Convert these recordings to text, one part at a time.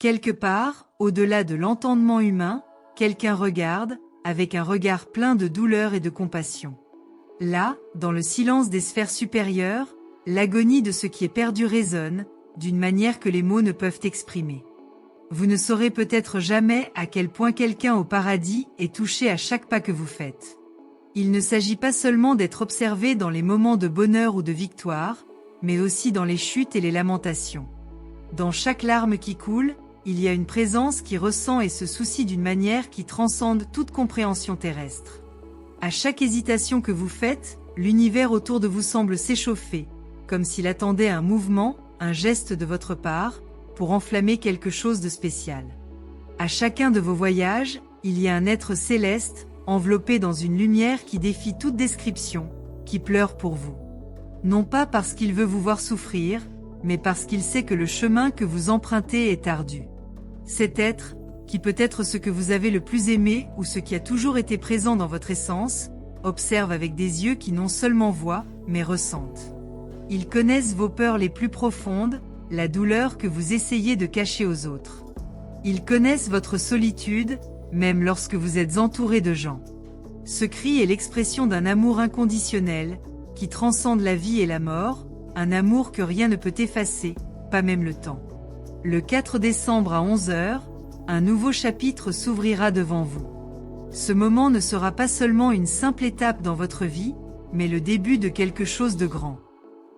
Quelque part, au-delà de l'entendement humain, quelqu'un regarde, avec un regard plein de douleur et de compassion. Là, dans le silence des sphères supérieures, l'agonie de ce qui est perdu résonne, d'une manière que les mots ne peuvent exprimer. Vous ne saurez peut-être jamais à quel point quelqu'un au paradis est touché à chaque pas que vous faites. Il ne s'agit pas seulement d'être observé dans les moments de bonheur ou de victoire, mais aussi dans les chutes et les lamentations. Dans chaque larme qui coule, il y a une présence qui ressent et se soucie d'une manière qui transcende toute compréhension terrestre. À chaque hésitation que vous faites, l'univers autour de vous semble s'échauffer, comme s'il attendait un mouvement, un geste de votre part, pour enflammer quelque chose de spécial. À chacun de vos voyages, il y a un être céleste, enveloppé dans une lumière qui défie toute description, qui pleure pour vous. Non pas parce qu'il veut vous voir souffrir, mais parce qu'il sait que le chemin que vous empruntez est ardu. Cet être, qui peut être ce que vous avez le plus aimé ou ce qui a toujours été présent dans votre essence, observe avec des yeux qui non seulement voient, mais ressentent. Ils connaissent vos peurs les plus profondes, la douleur que vous essayez de cacher aux autres. Ils connaissent votre solitude, même lorsque vous êtes entouré de gens. Ce cri est l'expression d'un amour inconditionnel, qui transcende la vie et la mort, un amour que rien ne peut effacer, pas même le temps. Le 4 décembre à 11 h, un nouveau chapitre s'ouvrira devant vous. Ce moment ne sera pas seulement une simple étape dans votre vie, mais le début de quelque chose de grand.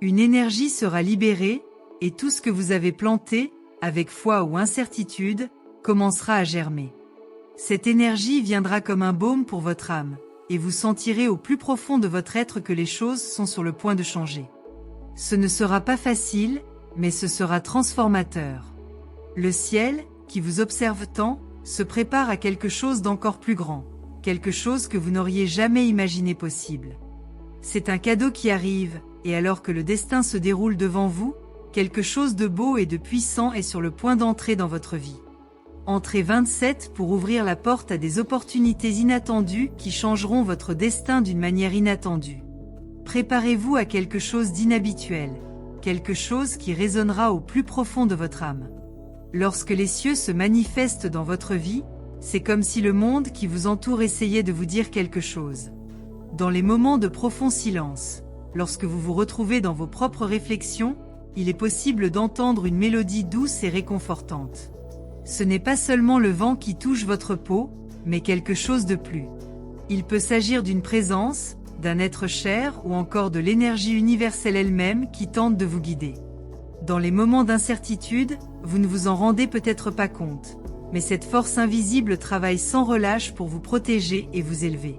Une énergie sera libérée, et tout ce que vous avez planté, avec foi ou incertitude, commencera à germer. Cette énergie viendra comme un baume pour votre âme, et vous sentirez au plus profond de votre être que les choses sont sur le point de changer. Ce ne sera pas facile, mais ce sera transformateur. Le ciel, qui vous observe tant, se prépare à quelque chose d'encore plus grand, quelque chose que vous n'auriez jamais imaginé possible. C'est un cadeau qui arrive, et alors que le destin se déroule devant vous, quelque chose de beau et de puissant est sur le point d'entrer dans votre vie. Entrez 27 pour ouvrir la porte à des opportunités inattendues qui changeront votre destin d'une manière inattendue. Préparez-vous à quelque chose d'inhabituel, quelque chose qui résonnera au plus profond de votre âme. Lorsque les cieux se manifestent dans votre vie, c'est comme si le monde qui vous entoure essayait de vous dire quelque chose. Dans les moments de profond silence, lorsque vous vous retrouvez dans vos propres réflexions, il est possible d'entendre une mélodie douce et réconfortante. Ce n'est pas seulement le vent qui touche votre peau, mais quelque chose de plus. Il peut s'agir d'une présence, d'un être cher ou encore de l'énergie universelle elle-même qui tente de vous guider. Dans les moments d'incertitude, vous ne vous en rendez peut-être pas compte, mais cette force invisible travaille sans relâche pour vous protéger et vous élever.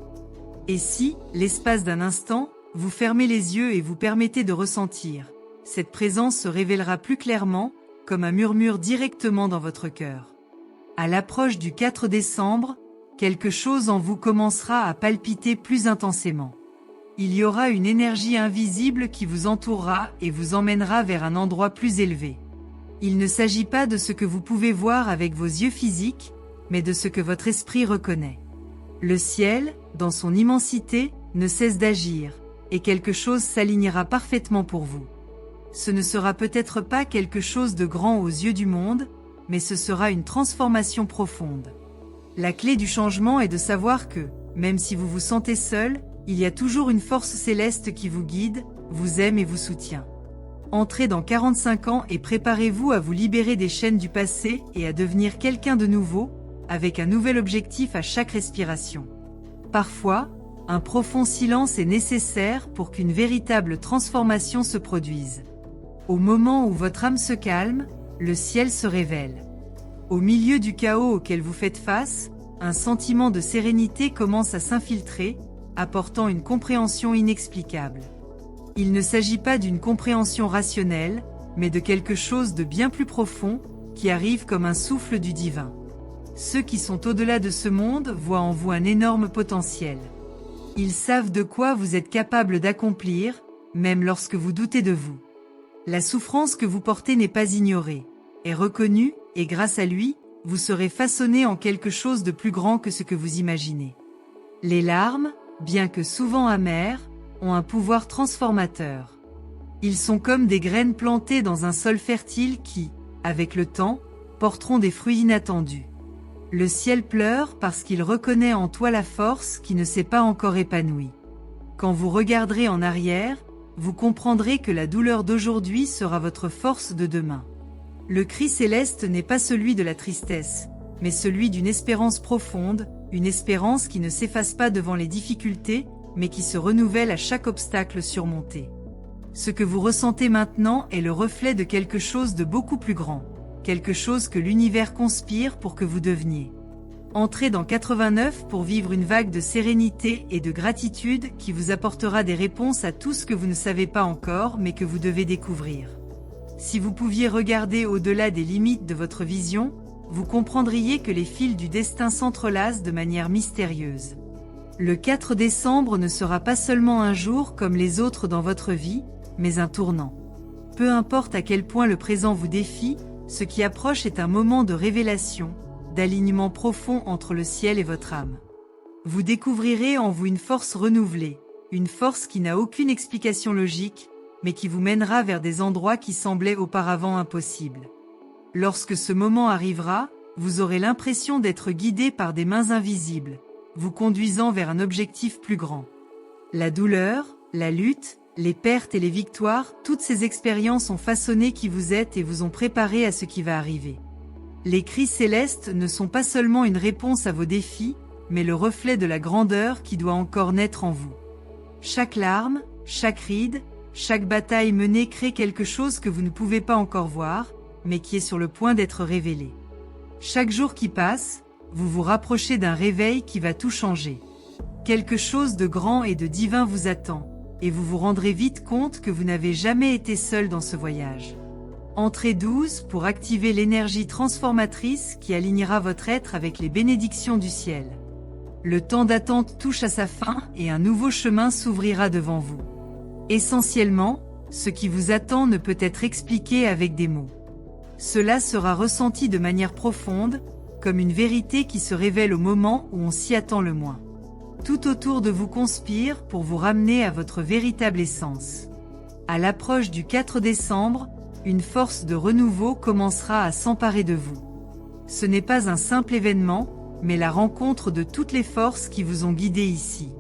Et si, l'espace d'un instant, vous fermez les yeux et vous permettez de ressentir, cette présence se révélera plus clairement, comme un murmure directement dans votre cœur. À l'approche du 4 décembre, quelque chose en vous commencera à palpiter plus intensément. Il y aura une énergie invisible qui vous entourera et vous emmènera vers un endroit plus élevé. Il ne s'agit pas de ce que vous pouvez voir avec vos yeux physiques, mais de ce que votre esprit reconnaît. Le ciel, dans son immensité, ne cesse d'agir, et quelque chose s'alignera parfaitement pour vous. Ce ne sera peut-être pas quelque chose de grand aux yeux du monde, mais ce sera une transformation profonde. La clé du changement est de savoir que, même si vous vous sentez seul, il y a toujours une force céleste qui vous guide, vous aime et vous soutient. Entrez dans 45 ans et préparez-vous à vous libérer des chaînes du passé et à devenir quelqu'un de nouveau, avec un nouvel objectif à chaque respiration. Parfois, un profond silence est nécessaire pour qu'une véritable transformation se produise. Au moment où votre âme se calme, le ciel se révèle. Au milieu du chaos auquel vous faites face, un sentiment de sérénité commence à s'infiltrer, apportant une compréhension inexplicable. Il ne s'agit pas d'une compréhension rationnelle, mais de quelque chose de bien plus profond, qui arrive comme un souffle du divin. Ceux qui sont au-delà de ce monde voient en vous un énorme potentiel. Ils savent de quoi vous êtes capable d'accomplir, même lorsque vous doutez de vous. La souffrance que vous portez n'est pas ignorée, est reconnue, et grâce à lui, vous serez façonné en quelque chose de plus grand que ce que vous imaginez. Les larmes, bien que souvent amères, ont un pouvoir transformateur. Ils sont comme des graines plantées dans un sol fertile qui, avec le temps, porteront des fruits inattendus. Le ciel pleure parce qu'il reconnaît en toi la force qui ne s'est pas encore épanouie. Quand vous regarderez en arrière, vous comprendrez que la douleur d'aujourd'hui sera votre force de demain. Le cri céleste n'est pas celui de la tristesse, mais celui d'une espérance profonde, une espérance qui ne s'efface pas devant les difficultés, mais qui se renouvelle à chaque obstacle surmonté. Ce que vous ressentez maintenant est le reflet de quelque chose de beaucoup plus grand, quelque chose que l'univers conspire pour que vous deveniez. Entrez dans 89 pour vivre une vague de sérénité et de gratitude qui vous apportera des réponses à tout ce que vous ne savez pas encore mais que vous devez découvrir. Si vous pouviez regarder au-delà des limites de votre vision, vous comprendriez que les fils du destin s'entrelacent de manière mystérieuse. Le 4 décembre ne sera pas seulement un jour comme les autres dans votre vie, mais un tournant. Peu importe à quel point le présent vous défie, ce qui approche est un moment de révélation, d'alignement profond entre le ciel et votre âme. Vous découvrirez en vous une force renouvelée, une force qui n'a aucune explication logique, mais qui vous mènera vers des endroits qui semblaient auparavant impossibles. Lorsque ce moment arrivera, vous aurez l'impression d'être guidé par des mains invisibles, vous conduisant vers un objectif plus grand. La douleur, la lutte, les pertes et les victoires, toutes ces expériences ont façonné qui vous êtes et vous ont préparé à ce qui va arriver. Les cris célestes ne sont pas seulement une réponse à vos défis, mais le reflet de la grandeur qui doit encore naître en vous. Chaque larme, chaque ride, chaque bataille menée crée quelque chose que vous ne pouvez pas encore voir, mais qui est sur le point d'être révélé. Chaque jour qui passe, vous vous rapprochez d'un réveil qui va tout changer. Quelque chose de grand et de divin vous attend, et vous vous rendrez vite compte que vous n'avez jamais été seul dans ce voyage. Entrez 12 pour activer l'énergie transformatrice qui alignera votre être avec les bénédictions du ciel. Le temps d'attente touche à sa fin et un nouveau chemin s'ouvrira devant vous. Essentiellement, ce qui vous attend ne peut être expliqué avec des mots. Cela sera ressenti de manière profonde, comme une vérité qui se révèle au moment où on s'y attend le moins. Tout autour de vous conspire pour vous ramener à votre véritable essence. À l'approche du 4 décembre, une force de renouveau commencera à s'emparer de vous. Ce n'est pas un simple événement, mais la rencontre de toutes les forces qui vous ont guidé ici.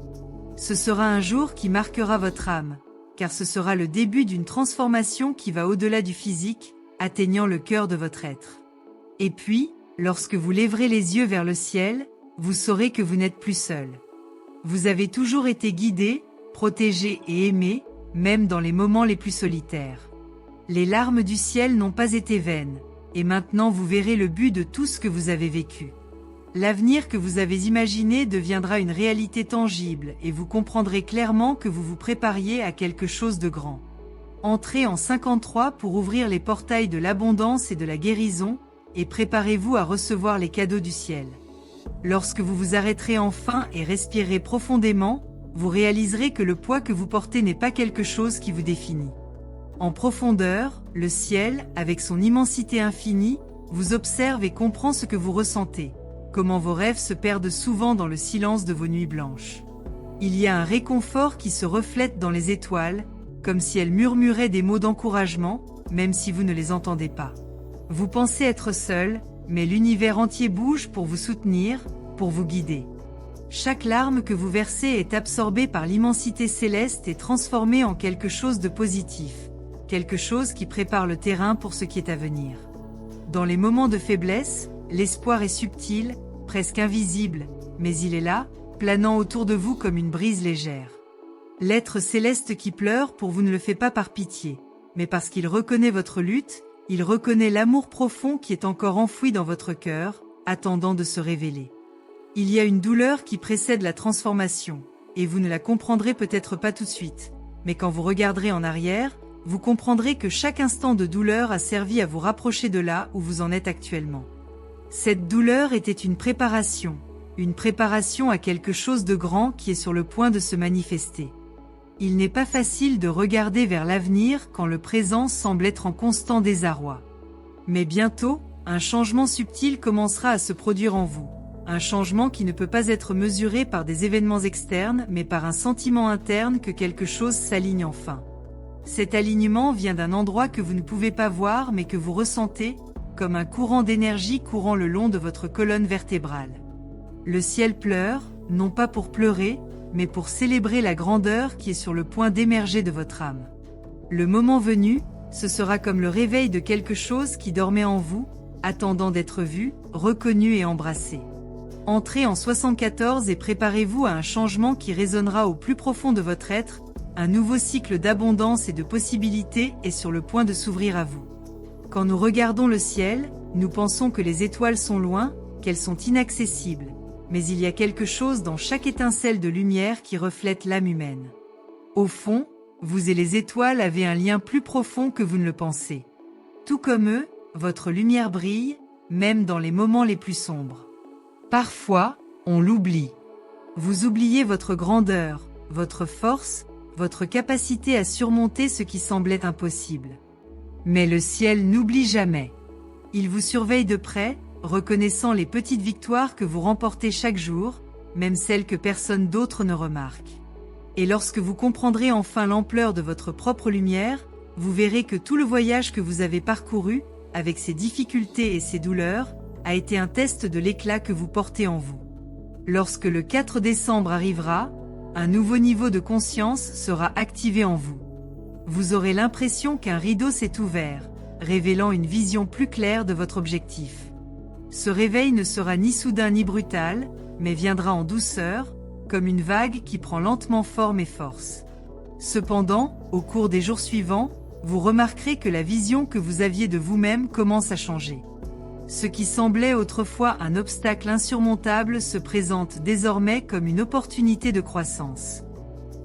Ce sera un jour qui marquera votre âme, car ce sera le début d'une transformation qui va au-delà du physique, atteignant le cœur de votre être. Et puis, lorsque vous lèverez les yeux vers le ciel, vous saurez que vous n'êtes plus seul. Vous avez toujours été guidé, protégé et aimé, même dans les moments les plus solitaires. Les larmes du ciel n'ont pas été vaines, et maintenant vous verrez le but de tout ce que vous avez vécu. L'avenir que vous avez imaginé deviendra une réalité tangible et vous comprendrez clairement que vous vous prépariez à quelque chose de grand. Entrez en 53 pour ouvrir les portails de l'abondance et de la guérison, et préparez-vous à recevoir les cadeaux du ciel. Lorsque vous vous arrêterez enfin et respirerez profondément, vous réaliserez que le poids que vous portez n'est pas quelque chose qui vous définit. En profondeur, le ciel, avec son immensité infinie, vous observe et comprend ce que vous ressentez, comment vos rêves se perdent souvent dans le silence de vos nuits blanches. Il y a un réconfort qui se reflète dans les étoiles, comme si elles murmuraient des mots d'encouragement, même si vous ne les entendez pas. Vous pensez être seul, mais l'univers entier bouge pour vous soutenir, pour vous guider. Chaque larme que vous versez est absorbée par l'immensité céleste et transformée en quelque chose de positif, quelque chose qui prépare le terrain pour ce qui est à venir. Dans les moments de faiblesse, l'espoir est subtil, presque invisible, mais il est là, planant autour de vous comme une brise légère. L'être céleste qui pleure pour vous ne le fait pas par pitié, mais parce qu'il reconnaît votre lutte, il reconnaît l'amour profond qui est encore enfoui dans votre cœur, attendant de se révéler. Il y a une douleur qui précède la transformation, et vous ne la comprendrez peut-être pas tout de suite, mais quand vous regarderez en arrière, vous comprendrez que chaque instant de douleur a servi à vous rapprocher de là où vous en êtes actuellement. Cette douleur était une préparation à quelque chose de grand qui est sur le point de se manifester. Il n'est pas facile de regarder vers l'avenir quand le présent semble être en constant désarroi. Mais bientôt, un changement subtil commencera à se produire en vous. Un changement qui ne peut pas être mesuré par des événements externes mais par un sentiment interne que quelque chose s'aligne enfin. Cet alignement vient d'un endroit que vous ne pouvez pas voir mais que vous ressentez, comme un courant d'énergie courant le long de votre colonne vertébrale. Le ciel pleure, non pas pour pleurer, mais pour célébrer la grandeur qui est sur le point d'émerger de votre âme. Le moment venu, ce sera comme le réveil de quelque chose qui dormait en vous, attendant d'être vu, reconnu et embrassé. Entrez en 74 et préparez-vous à un changement qui résonnera au plus profond de votre être, un nouveau cycle d'abondance et de possibilités est sur le point de s'ouvrir à vous. Quand nous regardons le ciel, nous pensons que les étoiles sont loin, qu'elles sont inaccessibles, mais il y a quelque chose dans chaque étincelle de lumière qui reflète l'âme humaine. Au fond, vous et les étoiles avez un lien plus profond que vous ne le pensez. Tout comme eux, votre lumière brille, même dans les moments les plus sombres. Parfois, on l'oublie. Vous oubliez votre grandeur, votre force, votre capacité à surmonter ce qui semblait impossible. Mais le ciel n'oublie jamais. Il vous surveille de près, reconnaissant les petites victoires que vous remportez chaque jour, même celles que personne d'autre ne remarque. Et lorsque vous comprendrez enfin l'ampleur de votre propre lumière, vous verrez que tout le voyage que vous avez parcouru, avec ses difficultés et ses douleurs, a été un test de l'éclat que vous portez en vous. Lorsque le 4 décembre arrivera, un nouveau niveau de conscience sera activé en vous. Vous aurez l'impression qu'un rideau s'est ouvert, révélant une vision plus claire de votre objectif. Ce réveil ne sera ni soudain ni brutal, mais viendra en douceur, comme une vague qui prend lentement forme et force. Cependant, au cours des jours suivants, vous remarquerez que la vision que vous aviez de vous-même commence à changer. Ce qui semblait autrefois un obstacle insurmontable se présente désormais comme une opportunité de croissance.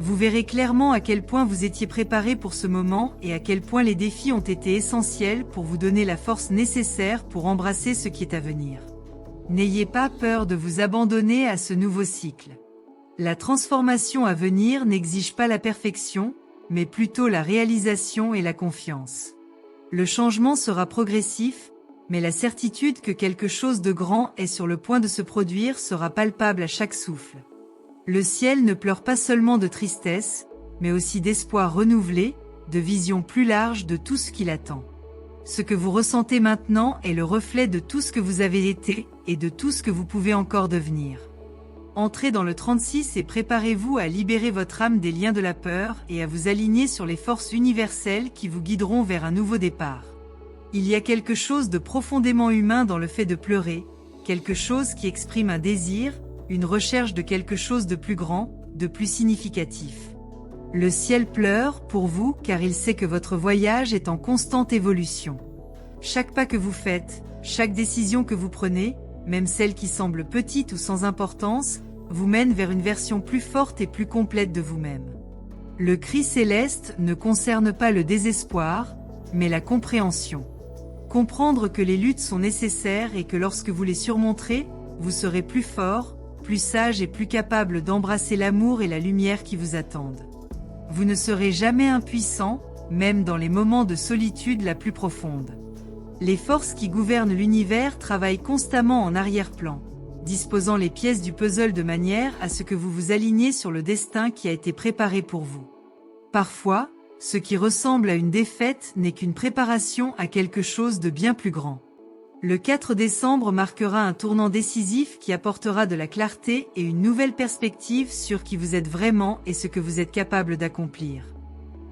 Vous verrez clairement à quel point vous étiez préparé pour ce moment et à quel point les défis ont été essentiels pour vous donner la force nécessaire pour embrasser ce qui est à venir. N'ayez pas peur de vous abandonner à ce nouveau cycle. La transformation à venir n'exige pas la perfection, mais plutôt la réalisation et la confiance. Le changement sera progressif, mais la certitude que quelque chose de grand est sur le point de se produire sera palpable à chaque souffle. Le ciel ne pleure pas seulement de tristesse, mais aussi d'espoir renouvelé, de vision plus large de tout ce qui l'attend. Ce que vous ressentez maintenant est le reflet de tout ce que vous avez été et de tout ce que vous pouvez encore devenir. Entrez dans le 36 et préparez-vous à libérer votre âme des liens de la peur et à vous aligner sur les forces universelles qui vous guideront vers un nouveau départ. Il y a quelque chose de profondément humain dans le fait de pleurer, quelque chose qui exprime un désir, une recherche de quelque chose de plus grand, de plus significatif. Le ciel pleure pour vous car il sait que votre voyage est en constante évolution. Chaque pas que vous faites, chaque décision que vous prenez, même celle qui semble petite ou sans importance, vous mène vers une version plus forte et plus complète de vous-même. Le cri céleste ne concerne pas le désespoir, mais la compréhension. Comprendre que les luttes sont nécessaires et que lorsque vous les surmonterez, vous serez plus fort, plus sage et plus capable d'embrasser l'amour et la lumière qui vous attendent. Vous ne serez jamais impuissant, même dans les moments de solitude la plus profonde. Les forces qui gouvernent l'univers travaillent constamment en arrière-plan, disposant les pièces du puzzle de manière à ce que vous vous aligniez sur le destin qui a été préparé pour vous. Parfois, ce qui ressemble à une défaite n'est qu'une préparation à quelque chose de bien plus grand. Le 4 décembre marquera un tournant décisif qui apportera de la clarté et une nouvelle perspective sur qui vous êtes vraiment et ce que vous êtes capable d'accomplir.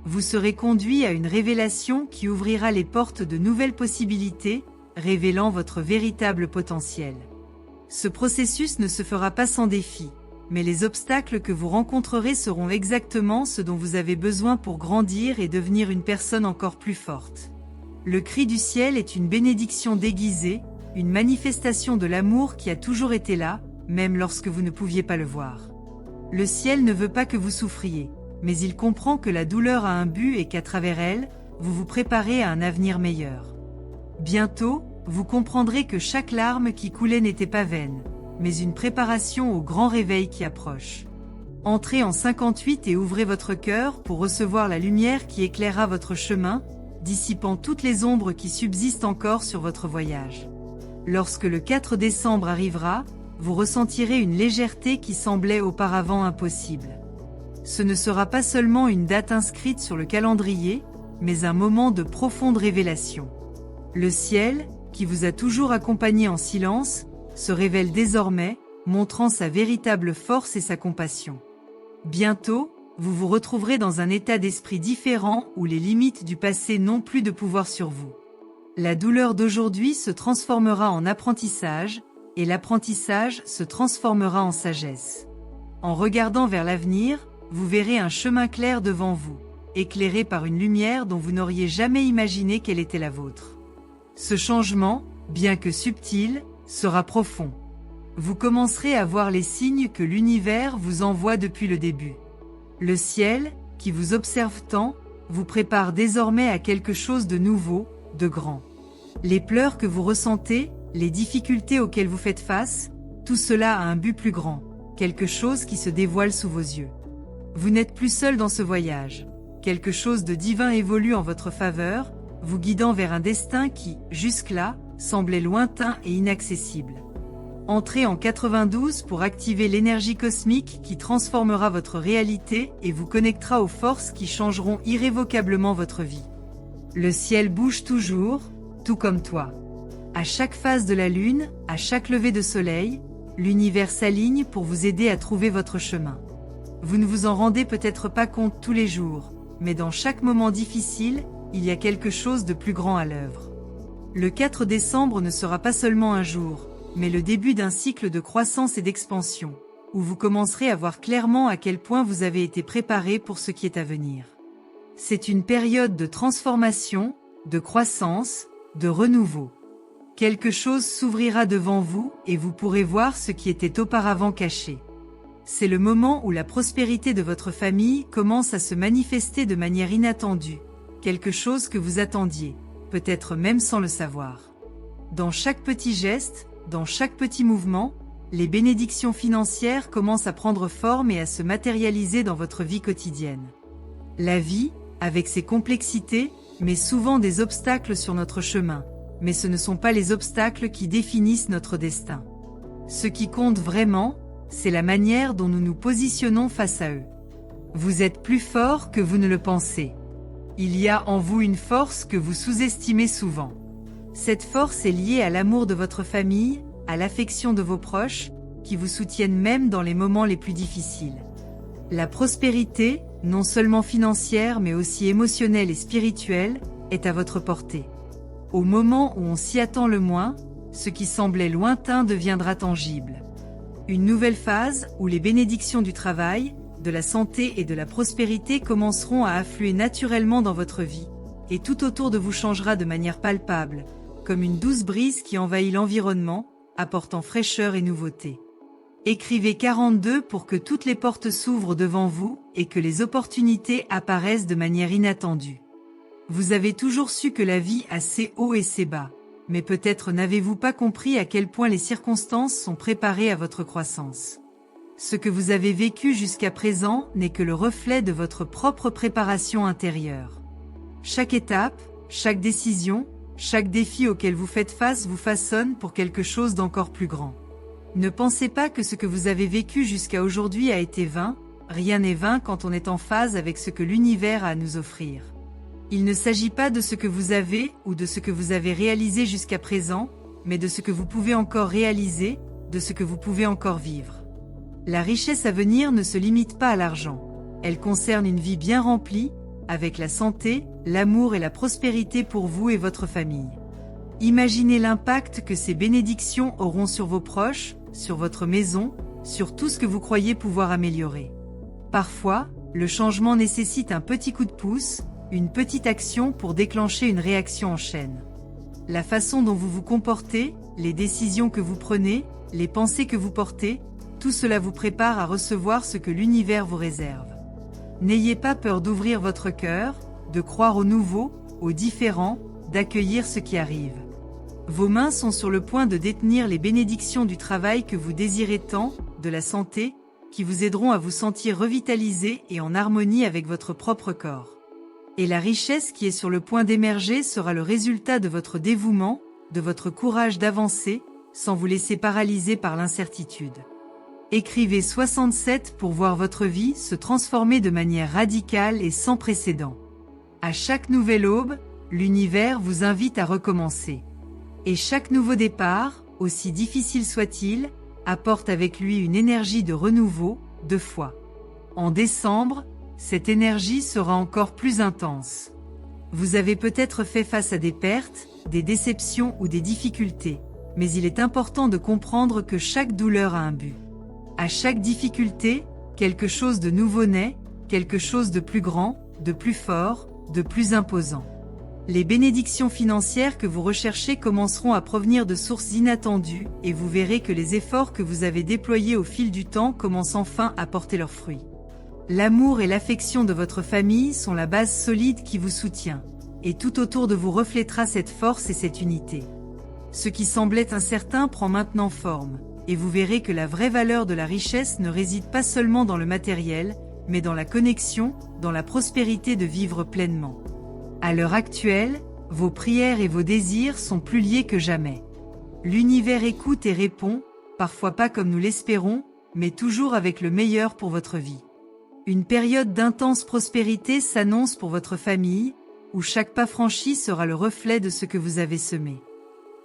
Vous serez conduit à une révélation qui ouvrira les portes de nouvelles possibilités, révélant votre véritable potentiel. Ce processus ne se fera pas sans défi, mais les obstacles que vous rencontrerez seront exactement ce dont vous avez besoin pour grandir et devenir une personne encore plus forte. Le cri du ciel est une bénédiction déguisée, une manifestation de l'amour qui a toujours été là, même lorsque vous ne pouviez pas le voir. Le ciel ne veut pas que vous souffriez, mais il comprend que la douleur a un but et qu'à travers elle, vous vous préparez à un avenir meilleur. Bientôt, vous comprendrez que chaque larme qui coulait n'était pas vaine, mais une préparation au grand réveil qui approche. Entrez en 58 et ouvrez votre cœur pour recevoir la lumière qui éclairera votre chemin, dissipant toutes les ombres qui subsistent encore sur votre voyage. Lorsque le 4 décembre arrivera, vous ressentirez une légèreté qui semblait auparavant impossible. Ce ne sera pas seulement une date inscrite sur le calendrier, mais un moment de profonde révélation. Le ciel, qui vous a toujours accompagné en silence, se révèle désormais, montrant sa véritable force et sa compassion. Bientôt, vous vous retrouverez dans un état d'esprit différent où les limites du passé n'ont plus de pouvoir sur vous. La douleur d'aujourd'hui se transformera en apprentissage, et l'apprentissage se transformera en sagesse. En regardant vers l'avenir, vous verrez un chemin clair devant vous, éclairé par une lumière dont vous n'auriez jamais imaginé qu'elle était la vôtre. Ce changement, bien que subtil, sera profond. Vous commencerez à voir les signes que l'univers vous envoie depuis le début. Le ciel, qui vous observe tant, vous prépare désormais à quelque chose de nouveau, de grand. Les pleurs que vous ressentez, les difficultés auxquelles vous faites face, tout cela a un but plus grand, quelque chose qui se dévoile sous vos yeux. Vous n'êtes plus seul dans ce voyage. Quelque chose de divin évolue en votre faveur, vous guidant vers un destin qui, jusque-là, semblait lointain et inaccessible. Entrez en 92 pour activer l'énergie cosmique qui transformera votre réalité et vous connectera aux forces qui changeront irrévocablement votre vie. Le ciel bouge toujours, tout comme toi. À chaque phase de la lune, à chaque lever de soleil, l'univers s'aligne pour vous aider à trouver votre chemin. Vous ne vous en rendez peut-être pas compte tous les jours, mais dans chaque moment difficile, il y a quelque chose de plus grand à l'œuvre. Le 4 décembre ne sera pas seulement un jour, mais le début d'un cycle de croissance et d'expansion, où vous commencerez à voir clairement à quel point vous avez été préparé pour ce qui est à venir. C'est une période de transformation, de croissance, de renouveau. Quelque chose s'ouvrira devant vous et vous pourrez voir ce qui était auparavant caché. C'est le moment où la prospérité de votre famille commence à se manifester de manière inattendue, quelque chose que vous attendiez, peut-être même sans le savoir. Dans chaque petit geste, dans chaque petit mouvement, les bénédictions financières commencent à prendre forme et à se matérialiser dans votre vie quotidienne. La vie, avec ses complexités, met souvent des obstacles sur notre chemin. Mais ce ne sont pas les obstacles qui définissent notre destin. Ce qui compte vraiment, c'est la manière dont nous nous positionnons face à eux. Vous êtes plus fort que vous ne le pensez. Il y a en vous une force que vous sous-estimez souvent. Cette force est liée à l'amour de votre famille, à l'affection de vos proches, qui vous soutiennent même dans les moments les plus difficiles. La prospérité, non seulement financière mais aussi émotionnelle et spirituelle, est à votre portée. Au moment où on s'y attend le moins, ce qui semblait lointain deviendra tangible. Une nouvelle phase où les bénédictions du travail, de la santé et de la prospérité commenceront à affluer naturellement dans votre vie, et tout autour de vous changera de manière palpable, comme une douce brise qui envahit l'environnement, apportant fraîcheur et nouveauté. Écrivez 42 pour que toutes les portes s'ouvrent devant vous et que les opportunités apparaissent de manière inattendue. Vous avez toujours su que la vie a ses hauts et ses bas, mais peut-être n'avez-vous pas compris à quel point les circonstances sont préparées à votre croissance. Ce que vous avez vécu jusqu'à présent n'est que le reflet de votre propre préparation intérieure. Chaque étape, chaque décision, chaque défi auquel vous faites face vous façonne pour quelque chose d'encore plus grand. Ne pensez pas que ce que vous avez vécu jusqu'à aujourd'hui a été vain, rien n'est vain quand on est en phase avec ce que l'univers a à nous offrir. Il ne s'agit pas de ce que vous avez ou de ce que vous avez réalisé jusqu'à présent, mais de ce que vous pouvez encore réaliser, de ce que vous pouvez encore vivre. La richesse à venir ne se limite pas à l'argent. Elle concerne une vie bien remplie, avec la santé, l'amour et la prospérité pour vous et votre famille. Imaginez l'impact que ces bénédictions auront sur vos proches, sur votre maison, sur tout ce que vous croyez pouvoir améliorer. Parfois, le changement nécessite un petit coup de pouce, une petite action pour déclencher une réaction en chaîne. La façon dont vous vous comportez, les décisions que vous prenez, les pensées que vous portez, tout cela vous prépare à recevoir ce que l'univers vous réserve. N'ayez pas peur d'ouvrir votre cœur, de croire au nouveau, au différent, d'accueillir ce qui arrive. Vos mains sont sur le point de détenir les bénédictions du travail que vous désirez tant, de la santé, qui vous aideront à vous sentir revitalisé et en harmonie avec votre propre corps. Et la richesse qui est sur le point d'émerger sera le résultat de votre dévouement, de votre courage d'avancer, sans vous laisser paralyser par l'incertitude. Écrivez 67 pour voir votre vie se transformer de manière radicale et sans précédent. À chaque nouvelle aube, l'univers vous invite à recommencer. Et chaque nouveau départ, aussi difficile soit-il, apporte avec lui une énergie de renouveau, de foi. En décembre, cette énergie sera encore plus intense. Vous avez peut-être fait face à des pertes, des déceptions ou des difficultés, mais il est important de comprendre que chaque douleur a un but. À chaque difficulté, quelque chose de nouveau naît, quelque chose de plus grand, de plus fort, de plus imposant. Les bénédictions financières que vous recherchez commenceront à provenir de sources inattendues et vous verrez que les efforts que vous avez déployés au fil du temps commencent enfin à porter leurs fruits. L'amour et l'affection de votre famille sont la base solide qui vous soutient, et tout autour de vous reflètera cette force et cette unité. Ce qui semblait incertain prend maintenant forme, et vous verrez que la vraie valeur de la richesse ne réside pas seulement dans le matériel, mais dans la connexion, dans la prospérité de vivre pleinement. À l'heure actuelle, vos prières et vos désirs sont plus liés que jamais. L'univers écoute et répond, parfois pas comme nous l'espérons, mais toujours avec le meilleur pour votre vie. Une période d'intense prospérité s'annonce pour votre famille, où chaque pas franchi sera le reflet de ce que vous avez semé.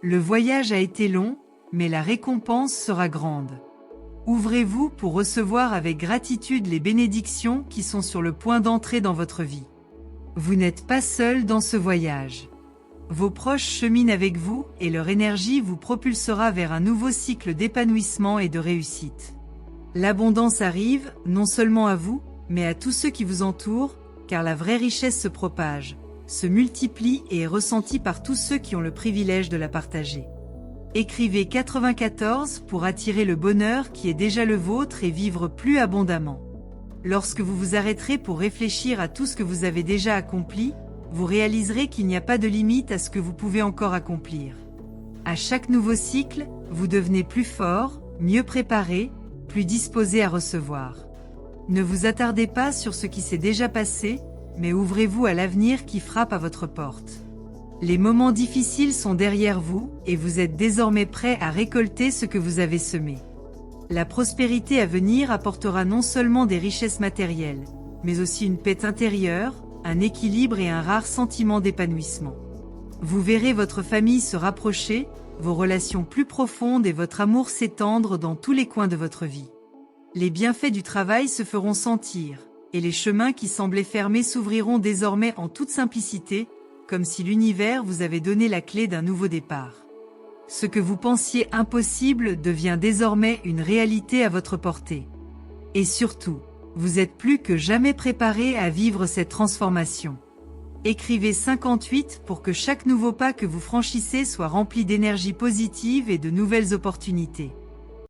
Le voyage a été long, mais la récompense sera grande. Ouvrez-vous pour recevoir avec gratitude les bénédictions qui sont sur le point d'entrer dans votre vie. Vous n'êtes pas seul dans ce voyage. Vos proches cheminent avec vous et leur énergie vous propulsera vers un nouveau cycle d'épanouissement et de réussite. L'abondance arrive, non seulement à vous, mais à tous ceux qui vous entourent, car la vraie richesse se propage, se multiplie et est ressentie par tous ceux qui ont le privilège de la partager. Écrivez 94 pour attirer le bonheur qui est déjà le vôtre et vivre plus abondamment. Lorsque vous vous arrêterez pour réfléchir à tout ce que vous avez déjà accompli, vous réaliserez qu'il n'y a pas de limite à ce que vous pouvez encore accomplir. À chaque nouveau cycle, vous devenez plus fort, mieux préparé, plus disposé à recevoir. Ne vous attardez pas sur ce qui s'est déjà passé, mais ouvrez-vous à l'avenir qui frappe à votre porte. Les moments difficiles sont derrière vous, et vous êtes désormais prêt à récolter ce que vous avez semé. La prospérité à venir apportera non seulement des richesses matérielles, mais aussi une paix intérieure, un équilibre et un rare sentiment d'épanouissement. Vous verrez votre famille se rapprocher, vos relations plus profondes et votre amour s'étendre dans tous les coins de votre vie. Les bienfaits du travail se feront sentir, et les chemins qui semblaient fermés s'ouvriront désormais en toute simplicité, comme si l'univers vous avait donné la clé d'un nouveau départ. Ce que vous pensiez impossible devient désormais une réalité à votre portée. Et surtout, vous êtes plus que jamais préparé à vivre cette transformation. Écrivez 58 pour que chaque nouveau pas que vous franchissez soit rempli d'énergie positive et de nouvelles opportunités.